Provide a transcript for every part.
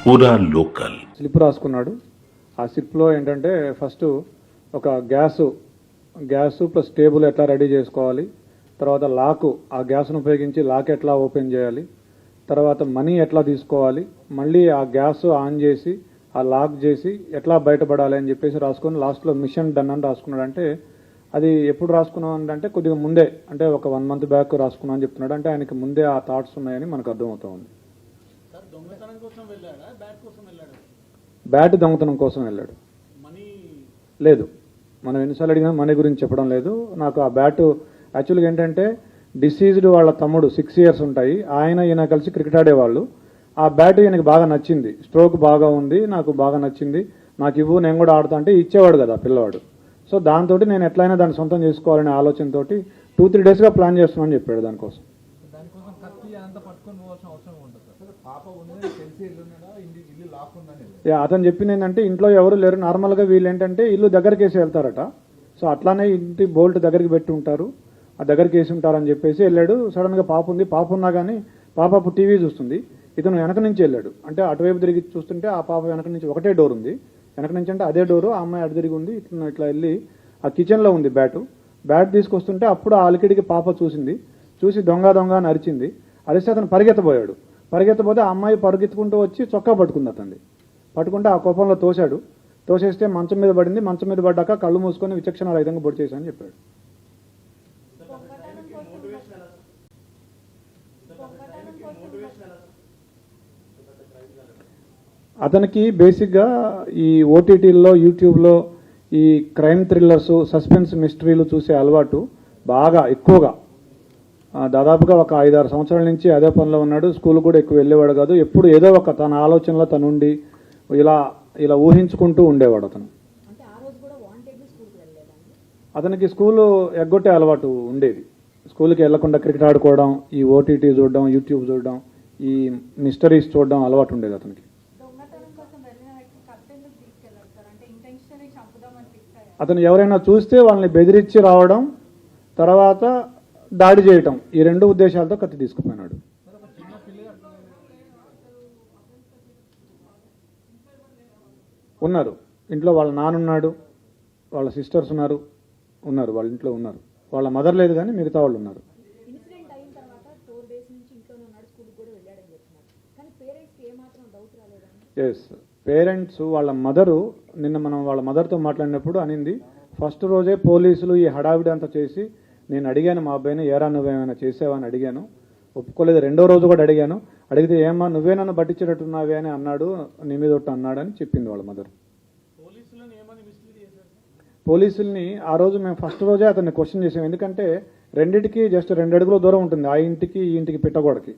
పూరా local slip రాసుకున్నాడు. ఆ స్లిప్లో ఏంటంటే ఫస్ట్ ఒక గ్యాస్ ప్లస్ టేబుల్ ఎట్లా రెడీ చేసుకోవాలి, తర్వాత లాకు ఆ గ్యాస్ను ఉపయోగించి లాక్ ఎట్లా ఓపెన్ చేయాలి, తర్వాత మనీ ఎట్లా తీసుకోవాలి, మళ్ళీ ఆ గ్యాస్ ఆన్ చేసి ఆ లాక్ చేసి ఎట్లా బయటపడాలి అని చెప్పేసి రాసుకొని లాస్ట్లో మిషన్ డన్ అని రాసుకున్నాడు. అంటే అది ఎప్పుడు రాసుకున్నాం అంటే కొద్దిగా ముందే, అంటే ఒక 1 month బ్యాక్ రాసుకున్నాం అని చెప్తున్నాడు. అంటే ఆయనకి ముందే ఆ థాట్స్ ఉన్నాయని మనకు అర్థమవుతా ఉంది. బ్యాట్ దొంగతనం కోసం వెళ్ళాడు. లేదు, మనం ఎన్నిసార్లు అడిగినా మనీ గురించి చెప్పడం లేదు. నాకు ఆ బ్యాట్ యాక్చువల్గా ఏంటంటే డిసీజ్డ్ వాళ్ళ తమ్ముడు 6 years ఉంటాయి, ఈయన కలిసి క్రికెట్ ఆడేవాళ్ళు. ఆ బ్యాట్ ఈయనకి బాగా నచ్చింది, స్ట్రోక్ బాగా ఉంది, నాకు బాగా నచ్చింది, నాకు ఇవ్వు నేను కూడా ఆడుతా అంటే ఇచ్చేవాడు కదా పిల్లవాడు. సో దాంతో నేను ఎట్లయినా దాన్ని సొంతం చేసుకోవాలనే ఆలోచనతో 2-3 daysగా ప్లాన్ చేస్తున్నాను చెప్పాడు. దానికోసం అతను చెప్పింది ఏంటంటే ఇంట్లో ఎవరు లేరు, నార్మల్గా వీళ్ళు ఏంటంటే ఇల్లు దగ్గరికి వేసి వెళ్తారట. సో అట్లానే ఇంటి బోల్ట్ దగ్గరికి పెట్టి ఉంటారు, ఆ దగ్గరికి వేసి ఉంటారని చెప్పేసి వెళ్ళాడు. సడన్గా పాప ఉంది, పాప ఉన్నా కానీ పాప అప్పుడు టీవీ చూస్తుంది, ఇతను వెనక నుంచి వెళ్ళాడు. అంటే అటువైపు తిరిగి చూస్తుంటే ఆ పాప వెనక నుంచి ఒకటే డోర్ ఉంది, వెనక నుంచి అంటే అదే డోరు, ఆ అమ్మాయి అటు తిరిగి ఉంది. ఇట్లా వెళ్ళి ఆ కిచెన్లో ఉంది బ్యాట్ తీసుకొస్తుంటే అప్పుడు ఆ అలికిడికి పాప చూసి దొంగ అని అరిచింది. అరిస్తే అతను పరిగెత్తబోతే ఆ అమ్మాయి పరిగెత్తుకుంటూ వచ్చి చొక్కా పట్టుకుంది. అతన్ని పట్టుకుంటే ఆ కోపంలో తోసేస్తే మంచం మీద పడింది. మంచం మీద పడ్డాక కళ్ళు మూసుకొని విచక్షణ రహితంగా పొడి చేశానని చెప్పాడు. అతనికి బేసిక్గా ఈ ఓటీటీల్లో యూట్యూబ్లో ఈ క్రైమ్ థ్రిల్లర్స్, సస్పెన్స్ మిస్టరీలు చూసే అలవాటు బాగా ఎక్కువగా, దాదాపుగా ఒక 5-6 సంవత్సరాల నుంచి అదే పనిలో ఉన్నాడు. స్కూల్ కూడా ఎక్కువ వెళ్ళేవాడు కాదు. ఎప్పుడు ఏదో ఒక తన ఆలోచనలో తనుండి ఇలా ఊహించుకుంటూ ఉండేవాడు అతను. అతనికి స్కూలు ఎగ్గొట్టే అలవాటు ఉండేది. స్కూల్కి వెళ్లకుండా క్రికెట్ ఆడుకోవడం, ఈ ఓటీటీ చూడడం, యూట్యూబ్ చూడడం, ఈ మిస్టరీస్ చూడడం అలవాటు ఉండేది అతనికి. అతను ఎవరైనా చూస్తే వాళ్ళని బెదిరించి రావడం, తర్వాత దాడి చేయటం, ఈ 2 ఉద్దేశాలతో కత్తి తీసుకుపోయినాడు. ఉన్నారు ఇంట్లో, వాళ్ళ నాన్నున్నాడు, వాళ్ళ సిస్టర్స్ ఉన్నారు, వాళ్ళ ఇంట్లో ఉన్నారు. వాళ్ళ మదర్ లేదు కానీ మిగతా వాళ్ళు ఉన్నారు. ఎస్, పేరెంట్స్ వాళ్ళ మదరు నిన్న మనం వాళ్ళ మదర్తో మాట్లాడినప్పుడు అనింది, ఫస్ట్ రోజే పోలీసులు ఈ హడావిడి అంతా చేసి నేను అడిగాను మా అబ్బాయిని, ఏరా నువ్వేమైనా చేసావా అని అడిగాను, ఒప్పుకోలేదు. 2వ రోజు కూడా అడిగితే ఏమా నువ్వే నన్ను పట్టించేటట్టున్నావే అని అన్నాడు, నీ మీద ఒట్టు అన్నాడు అని చెప్పింది వాళ్ళ మదర్. పోలీసుల్ని ఆ రోజు మేము ఫస్ట్ రోజే అతన్ని క్వశ్చన్ చేసాం. ఎందుకంటే రెండింటికి జస్ట్ 2 అడుగుల దూరం ఉంటుంది, ఆ ఇంటికి ఈ ఇంటికి పిట్టగోడకి.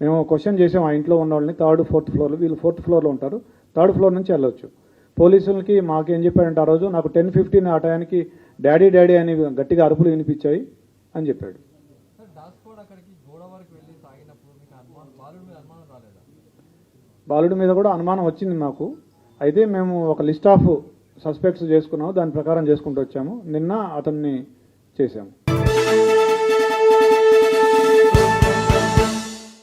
మేము క్వశ్చన్ చేసాం ఆ ఇంట్లో ఉన్న వాళ్ళని. 3rd, 4th floor, వీళ్ళు 4th floorలో ఉంటారు, 3rd floor నుంచి వెళ్ళొచ్చు. పోలీసులకి మాకేం చెప్పాడంటే ఆ రోజు నాకు 10:15 ఆ టయానికి డాడీ అని గట్టిగా అరుపులు వినిపించాయి అని చెప్పాడు. బాలుడి మీద కూడా అనుమానం వచ్చింది మాకు. అయితే మేము ఒక లిస్ట్ ఆఫ్ సస్పెక్ట్స్ చేసుకున్నాము, దాని ప్రకారం చేసుకుంటూ వచ్చాము. నిన్న అతన్ని చేశాము.